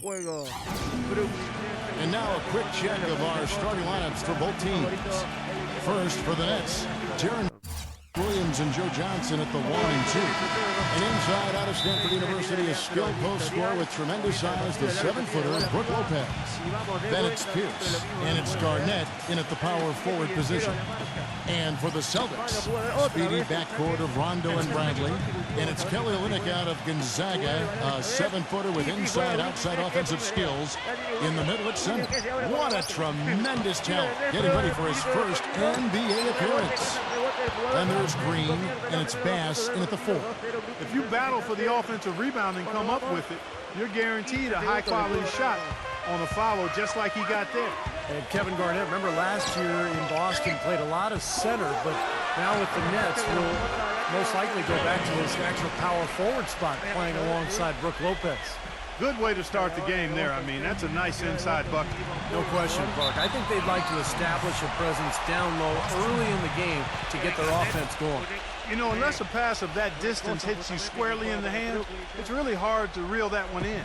And now a quick check of our starting lineups for both teams. First for the Nets, Jaron Williams and Joe Johnson at the 1 and 2. And inside out of Stanford University, a skilled post scorer with tremendous size, the 7-footer, Brook Lopez. Then it's Pierce, and it's Garnett in at the power forward position. And for the Celtics, speedy backcourt of Rondo and Bradley. And it's Kelly Olynyk out of Gonzaga, a 7-footer with inside-outside offensive skills. In the middle at center. What a tremendous talent, getting ready for his first NBA appearance. Then there's Green, and it's Bass in at the 4. If you battle for the offensive rebound and come up with it, you're guaranteed a high-quality shot on a follow just like he got there. And Kevin Garnett, remember last year in Boston, played a lot of center, but now with the Nets, will most likely go back to his actual power forward spot, playing alongside Brook Lopez. Good way to start the game there. I mean, that's a nice inside bucket. No question, Buck. I think they'd like to establish a presence down low early in the game to get their offense going. You know, unless a pass of that distance hits you squarely in the hand, it's really hard to reel that one in.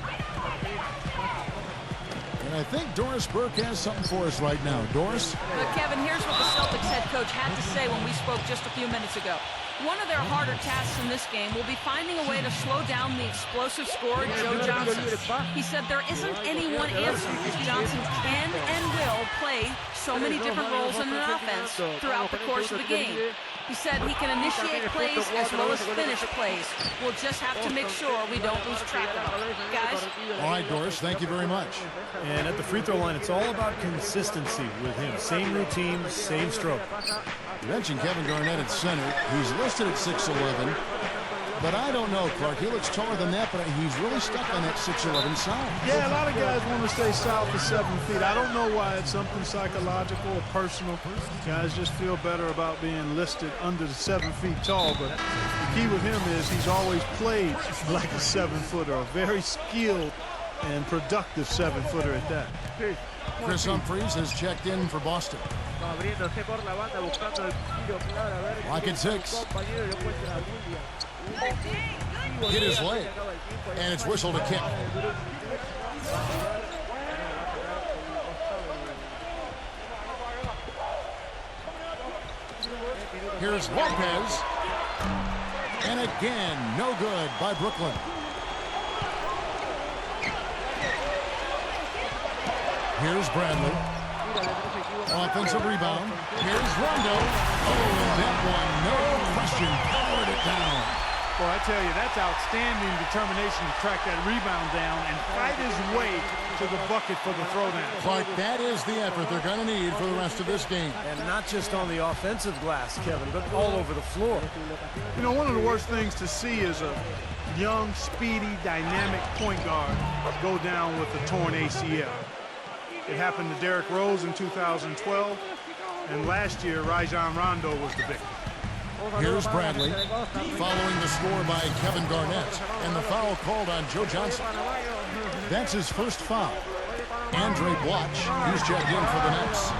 And I think Doris Burke has something for us right now. Doris? But Kevin, here's what the Celtics head coach had to say when we spoke just a few minutes ago. One of their harder tasks in this game will be finding a way to slow down the explosive scorer, Joe Johnson. He said there isn't any one answer because Johnson can and will play so many different roles in an offense throughout the course of the game. He said he can initiate plays as well as finish plays. We'll just have to make sure we don't lose track of them. Guys? All right, Doris, thank you very much. And at the free throw line, it's all about consistency with him. Same routine, same stroke. You mentioned Kevin Garnett at center. He's listed at 6'11", but I don't know, Clark. He looks taller than that, but he's really stuck on that 6'11" size. Yeah, a lot of guys want to stay south of 7 feet. I don't know why. It's something psychological or personal. Guys just feel better about being listed under the 7 feet tall, but the key with him is he's always played like a 7-footer, a very skilled and productive 7-footer at that. Chris Humphries has checked in for Boston. Lock at 6. Hit his leg, and it's whistled a kick. Here's Lopez, and again, no good by Brooklyn. Here's Bradley. Offensive rebound. Here's Rondo. Oh, and that one, no question, powered it down. Boy, I tell you, that's outstanding determination to track that rebound down and fight his way to the bucket for the throwdown. Clark, that is the effort they're going to need for the rest of this game. And not just on the offensive glass, Kevin, but all over the floor. You know, one of the worst things to see is a young, speedy, dynamic point guard go down with a torn ACL. It happened to Derrick Rose in 2012, and last year, Rajon Rondo was the victim. Here's Bradley, following the score by Kevin Garnett, and the foul called on Joe Johnson. That's his first foul. Andre Blatch, he's checked in for the Nets.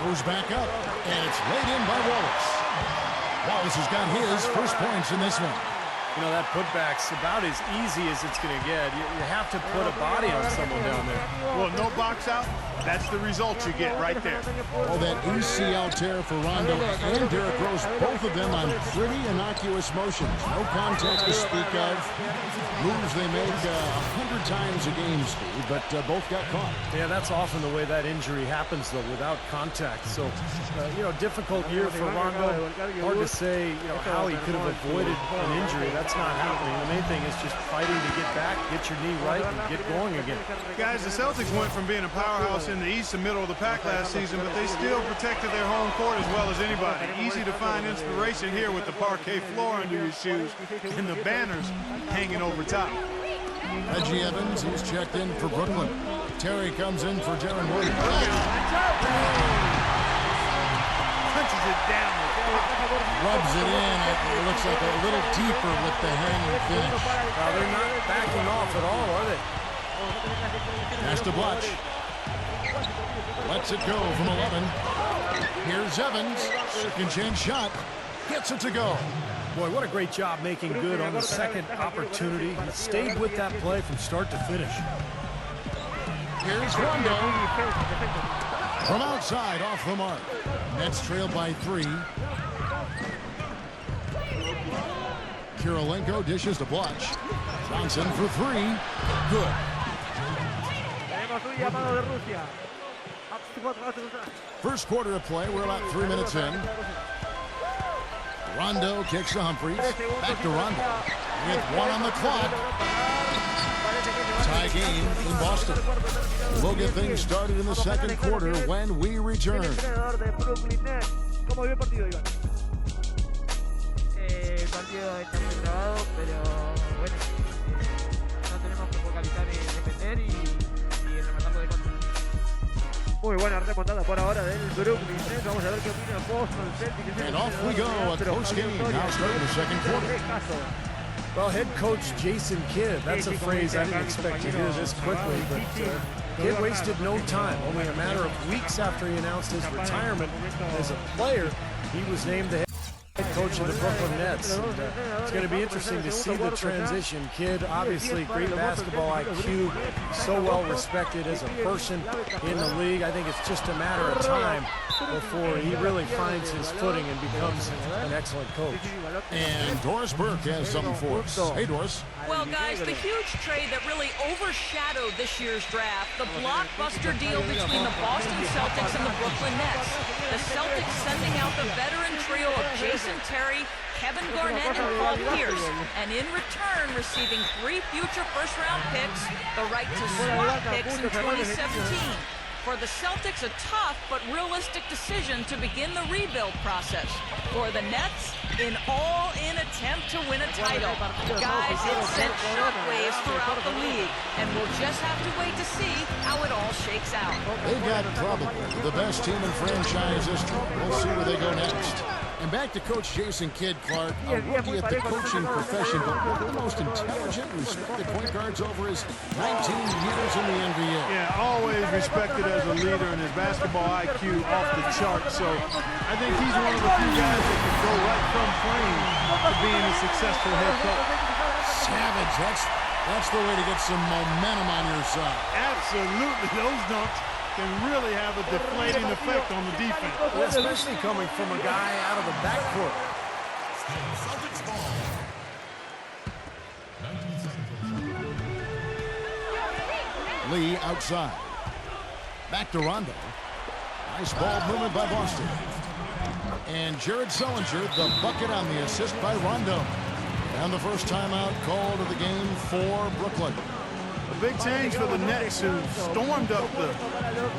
Goes back up, and it's laid in by Wallace. Wallace has got his first points in this one. You know, that putback's about as easy as it's going to get. You have to put a body on someone down there. Well, no box out. That's the result you get right there. Oh, that ACL tear for Rondo and Derrick Rose, both of them on pretty innocuous motions. No contact to speak of. Moves they make 100 times a game, Steve, but both got caught. Yeah, that's often the way that injury happens, though, without contact. So, you know, difficult year for Rondo. Hard to say, you know, how he could have avoided an injury. That's not happening. The main thing is just fighting to get back, get your knee right, and get going again. Guys, the Celtics went from being a powerhouse in the East and middle of the pack last season, but they still protected their home court as well as anybody. Easy to find inspiration here with the parquet floor under your shoes and the banners hanging over top. Reggie Evans, he's checked in for Brooklyn. Terry comes in for Jaron Williams. Punches it down. Rubs it in. It looks like a little deeper with the hanging finish. Well, they're not backing off at all, are they? Pass to Blatch. Lets it go from 11. Here's Evans. Second chance shot. Gets it to go. Boy, what a great job making good on the second opportunity. He stayed with that play from start to finish. Here's Rondo. From outside, off the mark. Nets trailed by 3. Kirilenko dishes to Blutch. Johnson for 3. Good. First quarter of play. We're about 3 minutes in. Rondo kicks to Humphries. Back to Rondo. With 1 on the clock. Tie game in Boston. We'll get things started in the second quarter when we return. El partido está muy trabado, pero bueno, no tenemos que focalizar en defender y en rematarlo de contra. Muy buena remontada por ahora del Brooklyn Nets. Vamos a ver qué opina Boston Celtics. And off we go, a close game now starting the second quarter. Well, head coach Jason Kidd, that's a phrase I didn't expect to hear this quickly, but Kidd wasted no time. Only a matter of weeks after he announced his retirement as a player, he was named the head coach of the Brooklyn Nets. And, it's going to be interesting to see the transition. Kidd, obviously great basketball IQ, so well respected as a person in the league. I think it's just a matter of time before he really finds his footing and becomes an excellent coach. And Doris Burke has something for us. Hey, Doris. Well, guys, the huge trade that really overshadowed this year's draft, the blockbuster deal between the Boston Celtics and the Brooklyn Nets. The Celtics sending out the veteran trio of Jason Terry, Kevin Garnett, and Paul Pierce, and in return receiving 3 future first-round picks, the right to swap picks in 2017. For the Celtics, a tough but realistic decision to begin the rebuild process. For the Nets, an all-in attempt to win a title. Guys, it sent shockwaves throughout the league, and we'll just have to wait to see how it all shakes out. They've got probably the best team in franchise history. We'll see where they go next. And back to Coach Jason Kidd, Clark, a rookie at the coaching profession, but one of the most intelligent, respected point guards over his 19 years in the NBA. Yeah, always respected as a leader, and his basketball IQ off the charts. So I think he's one of the few guys that can go right from playing to being a successful head coach. Savage, that's the way to get some momentum on your side. Absolutely, those dunks can really have a deflating effect on the defense. Especially coming from a guy out of the backcourt. Lee outside. Back to Rondo. Nice ball movement by Boston. And Jared Sullinger, the bucket on the assist by Rondo. And the first timeout called of the game for Brooklyn. A big change for the Nets, who stormed up the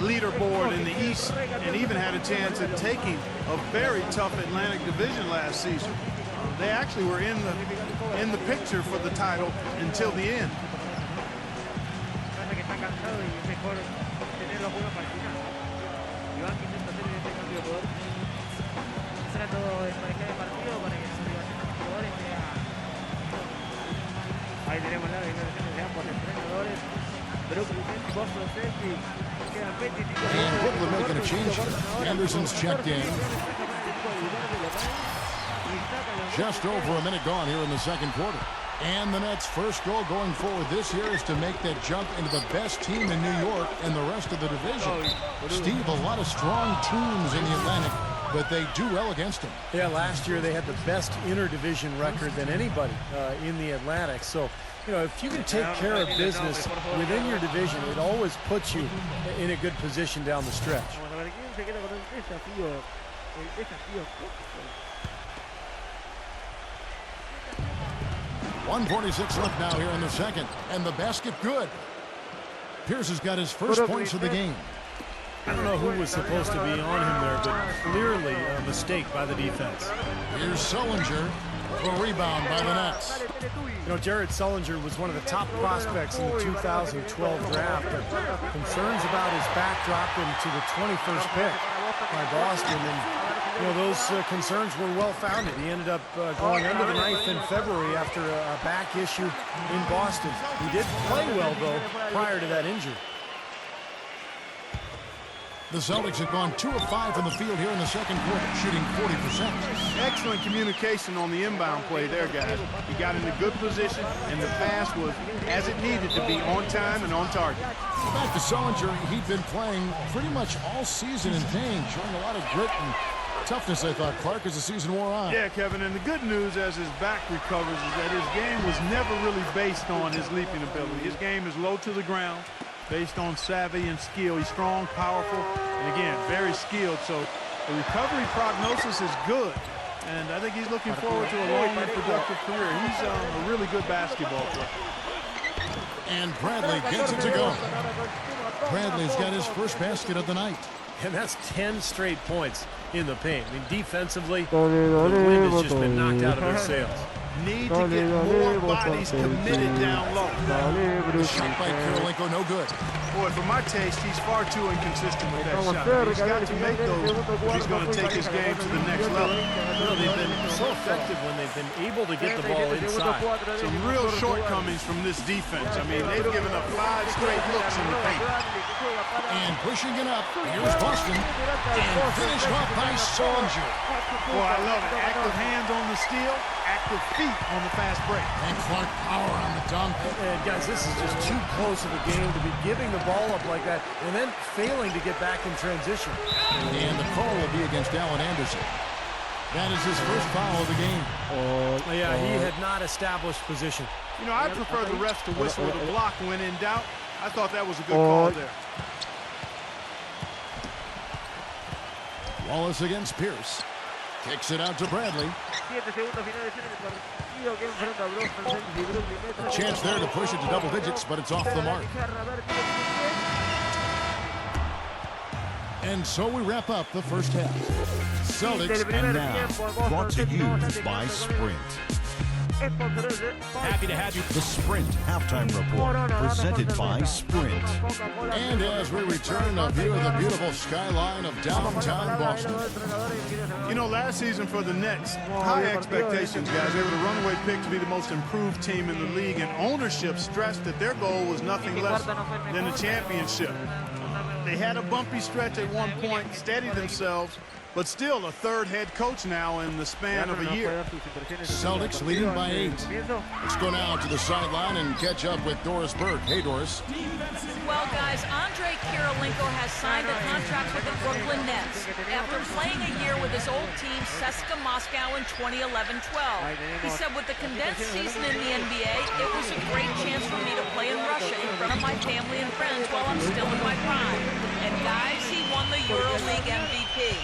leaderboard in the East and even had a chance at taking a very tough Atlantic division last season. They actually were in the picture for the title until the end. Ahí tenemos la declaraciones de ambos entrenadores. Brooklyn Nets, Boston Celtics. Quedan 25 And Brooklyn making a change here. Anderson's checked in. Just over a minute gone here in the second quarter. And the Nets' first goal going forward this year is to make that jump into the best team in New York and the rest of the division. Steve, a lot of strong teams in the Atlantic, but they do well against them. Yeah, last year they had the best interdivision record than anybody in the Atlantic. So, you know, if you can take care of business within your division, it always puts you in a good position down the stretch. 1:46 left now here in the second, and the basket good. Pierce has got his first points of the game. I don't know who was supposed to be on him there, but clearly a mistake by the defense. Here's Sullinger for a rebound by the Nets. You know, Jared Sullinger was one of the top prospects in the 2012 draft. But concerns about his back dropped him to the 21st pick by Boston. And, you know, those concerns were well-founded. He ended up going under the knife in February after a back issue in Boston. He did play well, though, prior to that injury. The Celtics have gone 2 of 5 from the field here in the second quarter, shooting 40%. Excellent communication on the inbound play there, guys. He got in a good position, and the pass was as it needed to be, on time and on target. Back to Sullinger, he'd been playing pretty much all season in pain, showing a lot of grit and toughness, I thought, Clark, as the season wore on. Yeah, Kevin, and the good news as his back recovers is that his game was never really based on his leaping ability. His game is low to the ground, based on savvy and skill. He's strong, powerful, and again, very skilled. So the recovery prognosis is good, and I think he's looking forward to a long and productive career. He's a really good basketball player. And Bradley gets it to go. Bradley's got his first basket of the night. And that's 10 straight points in the paint. I mean, defensively, the wind has just been knocked out of their sails. Need to get more bodies committed down low. The shot by Kirilenko, no good. Boy, for my taste, he's far too inconsistent with that shot. He's got to make those if he's going to take his game to the next level. Well, they've been so effective when they've been able to get the ball inside. Some real shortcomings from this defense. I mean, they've given up 5 straight looks in the paint. And pushing it up, here's Boston. And finished off by Sullinger. Boy, I love it. Active hands on the steal, active feet on the fast break. And Clark power on the dunk. And guys, this is just too close of a game to be giving the ball up like that and then failing to get back in transition. And the call will be against Allen Anderson. That is his first foul of the game. Yeah, he had not established position. You know, I prefer the refs to whistle the block when in doubt. I thought that was a good call there. Wallace against Pierce. Kicks it out to Bradley. A chance there to push it to double digits, but it's off the mark. And so we wrap up the first half. Celtics And now, brought to you by Sprint. happy to have you. The Sprint Halftime Report, presented by Sprint. And as we return a view of the beautiful skyline of downtown Boston. You know, last season for the Nets, high expectations, guys. They were the runaway pick to be the most improved team in the league, and ownership stressed that their goal was nothing less than a championship. They had a bumpy stretch at one point, steadied themselves, but still a third head coach now in the span of a year. Celtics leading by 8. Let's go now to the sideline and catch up with Doris Burke. Hey, Doris. Well, guys, Andre Kirilenko has signed a contract with the Brooklyn Nets after playing a year with his old team, CSKA Moscow, in 2011-12. He said, with the condensed season in the NBA, it was a great chance for me to play in Russia in front of my family and friends while I'm still in my prime. And guys, he won the EuroLeague MVP.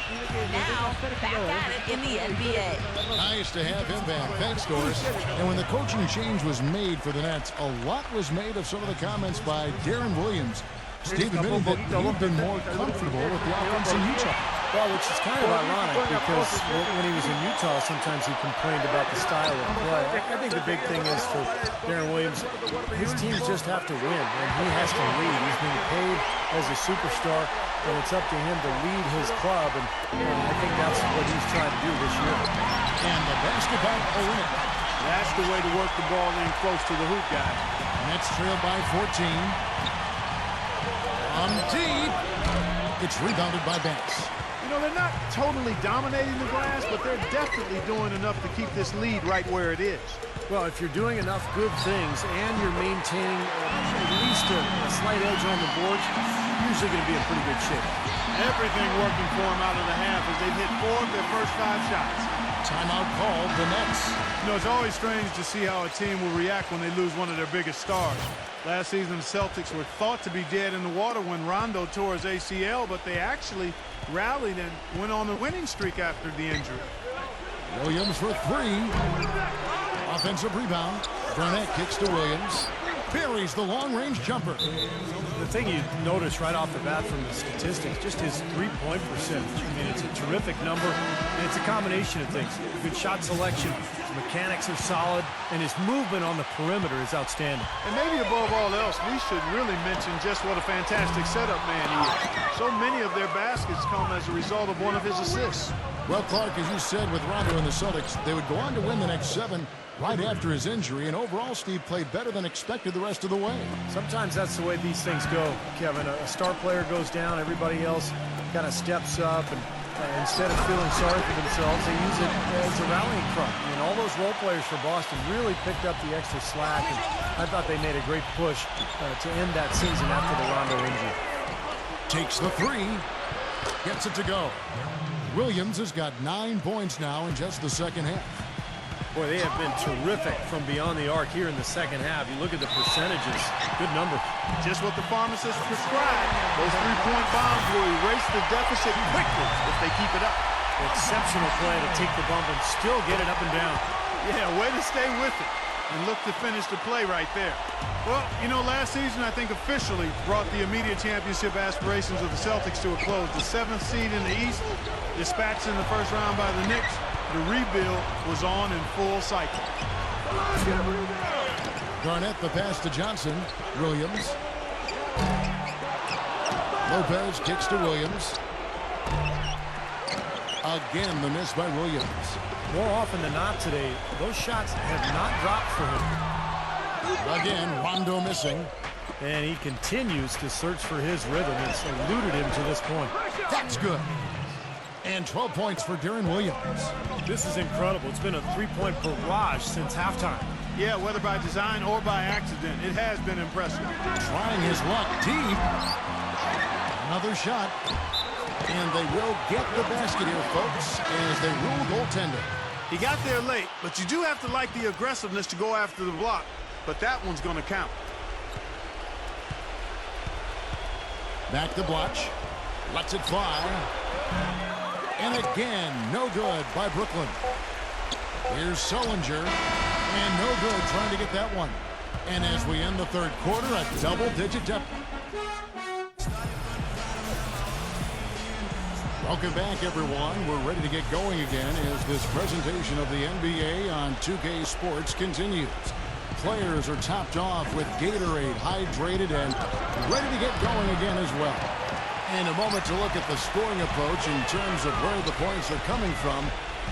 Now, back at it in the NBA. Nice to have him back. Thanks, Doris. And when the coaching change was made for the Nets, a lot was made of some of the comments by Darren Williams. Steve admitted that he'd been more comfortable with the offense in Utah. Well, which is kind of ironic because when he was in Utah, sometimes he complained about the style of play. I think the big thing is for Darren Williams, his teams just have to win, and he has to lead. He's being paid as a superstar, and it's up to him to lead his club, and I think that's what he's trying to do this year. And the basketball Olympic. That's the way to work the ball in close to the hoop, guys. Nets trail by 14. On deep. It's rebounded by Banks. You know, they're not totally dominating the glass, but they're definitely doing enough to keep this lead right where it is. Well, if you're doing enough good things and you're maintaining at least a slight edge on the boards, you're usually going to be in pretty good shape. Everything working for them out of the half as they've hit 4 of their first 5 shots. Timeout called, the Nets. You know, it's always strange to see how a team will react when they lose one of their biggest stars. Last season, the Celtics were thought to be dead in the water when Rondo tore his ACL, but they actually rallied and went on the winning streak after the injury. Williams for 3. Offensive rebound. Burnett kicks to Williams. Buries the long-range jumper. The thing you notice right off the bat from the statistics, just his three-point percentage. I mean, it's a terrific number, and it's a combination of things. Good shot selection, his mechanics are solid, and his movement on the perimeter is outstanding. And maybe above all else, we should really mention just what a fantastic setup man he is. So many of their baskets come as a result of one of his assists. Well, Clark, as you said with Rondo and the Celtics, they would go on to win the next 7, right after his injury, and overall Steve played better than expected the rest of the way. Sometimes that's the way these things go, Kevin. A star player goes down, everybody else kind of steps up, and instead of feeling sorry for themselves, they use it as a rallying cry. And all those role players for Boston really picked up the extra slack, and I thought they made a great push to end that season after the Rondo injury. Takes the three, gets it to go. Williams has got 9 points now in just the second half. Boy, they have been terrific from beyond the arc here in the second half. You look at the percentages, good number. Just what the pharmacist prescribed. Those three-point bombs will erase the deficit quickly if they keep it up. Exceptional play to take the bump and still get it up and down. Yeah, way to stay with it and look to finish the play right there. Well, you know, last season I think officially brought the immediate championship aspirations of the Celtics to a close. The 7th seed in the East, dispatched in the first round by the Knicks. The rebuild was on in full cycle. Garnett the pass to Johnson. Williams. Lopez kicks to Williams. Again, the miss by Williams. More often than not today, those shots have not dropped for him. Again, Rondo missing. And he continues to search for his rhythm. It's eluded him to this point. That's good. And 12 points for Deron Williams. This is incredible. It's been a three-point barrage since halftime. Yeah, whether by design or by accident, it has been impressive. Trying his luck deep. Another shot. And they will get the basket here, folks, as they rule goaltending. He got there late, but you do have to like the aggressiveness to go after the block. But that one's going to count. Back to Blotch. Lets it fly. And again, no good by Brooklyn. Here's Sullinger. And no good trying to get that one. And as we end the third quarter, a double-digit deficit. Welcome back, everyone. We're ready to get going again as this presentation of the NBA on 2K Sports continues. Players are topped off with Gatorade, hydrated, and ready to get going again as well. And a moment to look at the scoring approach in terms of where the points are coming from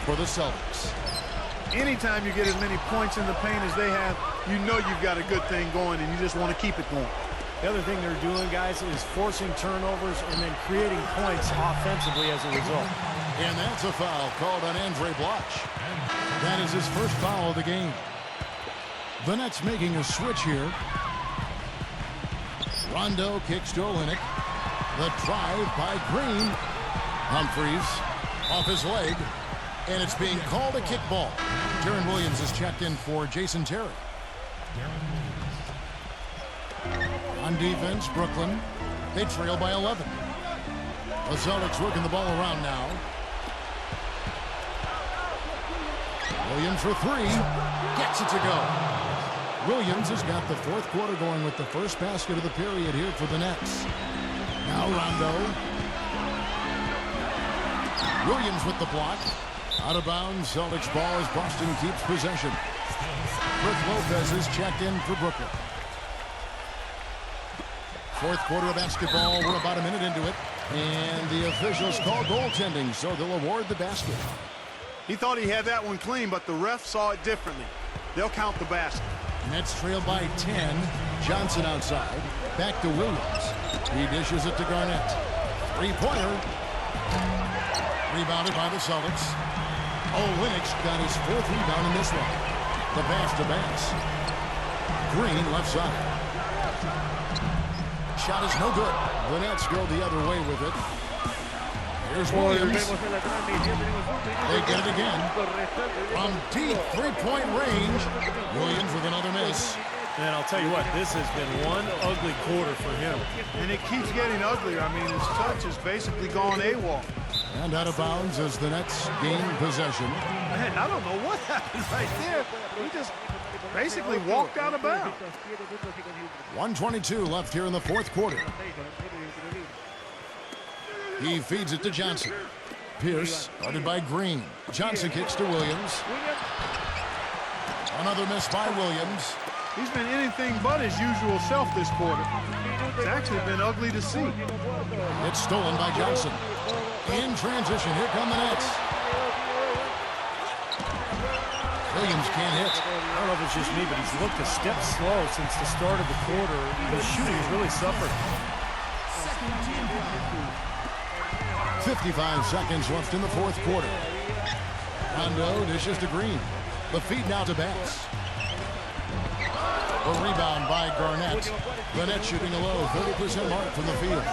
for the Celtics. Anytime you get as many points in the paint as they have, you know you've got a good thing going, and you just want to keep it going. The other thing they're doing, guys, is forcing turnovers and then creating points offensively as a result. And that's a foul called on Andre Blotch. That is his first foul of the game. The Nets making a switch here. Rondo kicks to Olynyk. The drive by Green. Humphries off his leg. And it's being called a kickball. Deron Williams is checked in for Jason Terry. On defense, Brooklyn. They trail by 11. The Celtics working the ball around now. Williams for three. Gets it to go. Williams has got the fourth quarter going with the first basket of the period here for the Nets. Now Rondo. Williams with the block. Out of bounds. Celtics ball as Boston keeps possession. Brook Lopez is checked in for Brooklyn. Fourth quarter of basketball. We're about a minute into it. And the officials call goaltending, so they'll award the basket. He thought he had that one clean, but the ref saw it differently. They'll count the basket. Nets trail by 10. Johnson outside. Back to Williams. He dishes it to Garnett. Three-pointer. Rebounded by the Celtics. Olynyk's got his fourth rebound in this one. The pass to Bass. Green left side. Shot is no good. The Nets go the other way with it. Here's Williams. They get it again. From deep three-point range. Williams with another miss. And I'll tell you what, this has been one ugly quarter for him. And it keeps getting uglier. I mean, his touch has basically gone AWOL. And out of bounds as the Nets gain possession. Man, I don't know what happened right there. He just basically walked out of bounds. 1:22 left here in the fourth quarter. He feeds it to Johnson. Pierce, guarded by Green. Johnson kicks to Williams. Another miss by Williams. He's been anything but his usual self this quarter. It's actually been ugly to see. It's stolen by Johnson. In transition, here come the Nets. Williams can't hit. I don't know if it's just me, but he's looked a step slow since the start of the quarter. His shooting has really suffered. 55 seconds left in the fourth quarter. Rondo dishes to Green. The feed now to Bass. A rebound by Garnett. The net shooting a low 30% mark from the field.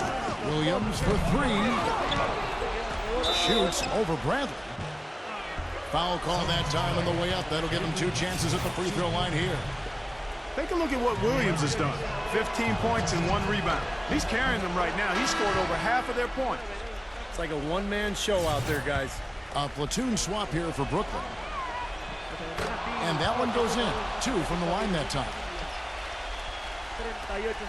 Williams for three. Shoots over Bradley. Foul call that time on the way up. That'll give him 2 chances at the free throw line here. Take a look at what Williams has done. 15 points and 1 rebound. He's carrying them right now. He scored over half of their points. It's like a one-man show out there, guys. A platoon swap here for Brooklyn. And that one goes in. 2 from the line that time.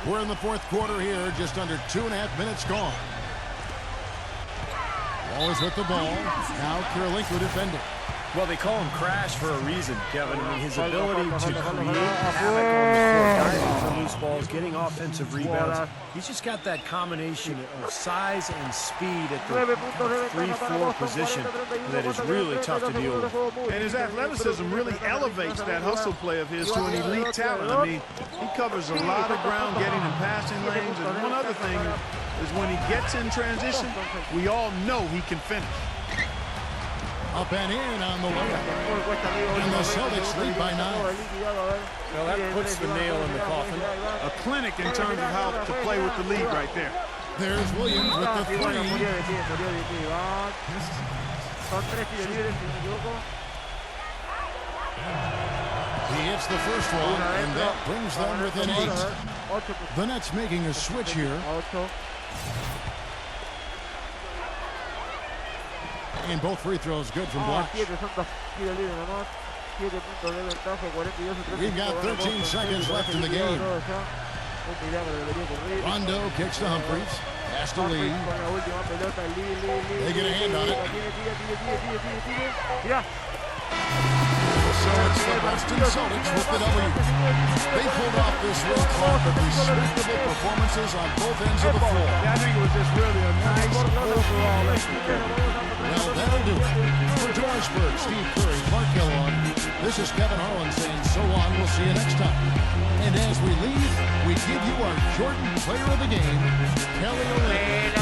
We're in the fourth quarter here. Just under 2.5 minutes gone. Wallace with the ball. Now Kirilenko defending. Well, they call him Crash for a reason, Kevin. I mean, his ability to create havoc on the floor, diving for loose balls, getting offensive rebounds. He's just got that combination of size and speed at the 3-4 position that is really tough to deal with. And his athleticism really elevates that hustle play of his to an elite talent. I mean, he covers a lot of ground getting in passing lanes. And one other thing is when he gets in transition, we all know he can finish. Up and in on the layup. And the Celtics lead by 9. Well, that puts the nail in the coffin. A clinic in terms of how to play with the lead right there. There's Williams with the 3. He hits the first one, and that brings them within 8. The Nets making a switch here. And both free throws good from Blanche. We've got 13 seconds left in the game. Rondo kicks to Humphries. Pass to Lee. They get a hand on it. So it's the Boston Celtics with the W. They pulled off this wrist-clock of respectable performances on both ends of the floor. I think it was just really a nice overall effort. Well, that'll do it. For George Berg, Steve Curry, Mark Kellogg, this is Kevin Harlan saying so long. We'll see you next time. And as we leave, we give you our Jordan Player of the Game, Kelly Olynyk.